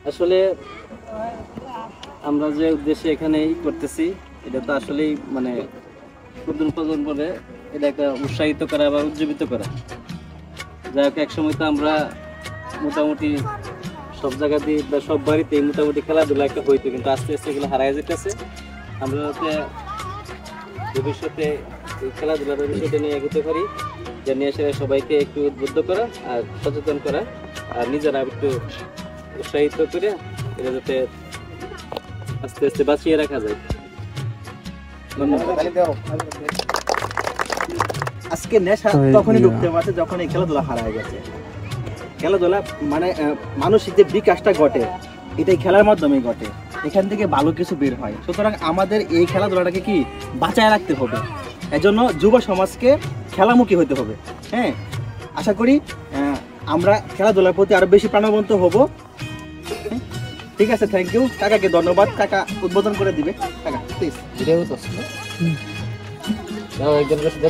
আসলে আমরা যে উদ্দেশ্যে এখানে করতেছি এটা তো আসলেই মানে নতুন প্রজন্মকে এটা একটা উৎসাহিত করা বা উজ্জীবিত করা। যাই হোক, একসময় তো আমরা মোটামুটি সব জায়গাতেই বা সব বাড়িতেই মোটামুটি খেলাধুলা একটা হইতো, কিন্তু আস্তে আস্তে এগুলো হারায় যেতেছে। আমরা যাতে ভবিষ্যতে এই খেলাধুলার বিষয়টা নিয়ে এগোতে পারি, যা নিয়ে এসে সবাইকে একটু উদ্বুদ্ধ করা আর সচেতন করা, আর নিজেরা একটু উৎসাহিত করে এটা যাতে আস্তে আস্তে বাঁচিয়ে রাখা যায়। আজকে নেশা তখনই ঢুকতে পারছে যখন এই খেলাধুলা হারায় গেছে। খেলাধুলা মানে মানসিক যে বিকাশটা ঘটে এটাই খেলার মাধ্যমে ঘটে, এখান থেকে ভালো কিছু বের হয়। সুতরাং আমাদের এই খেলাধুলাটাকে কি বাঁচায় রাখতে হবে, এজন্য যুব সমাজকে খেলামুখী হতে হবে। হ্যাঁ, আশা করি আমরা খেলাধুলার প্রতি আরো বেশি প্রাণবন্ত হব। ঠিক আছে, থ্যাংক ইউ। কাকাকে ধন্যবাদ, কাকা উদ্বোধন করে দিবে। কাকা প্লিজ। একজনের সাথে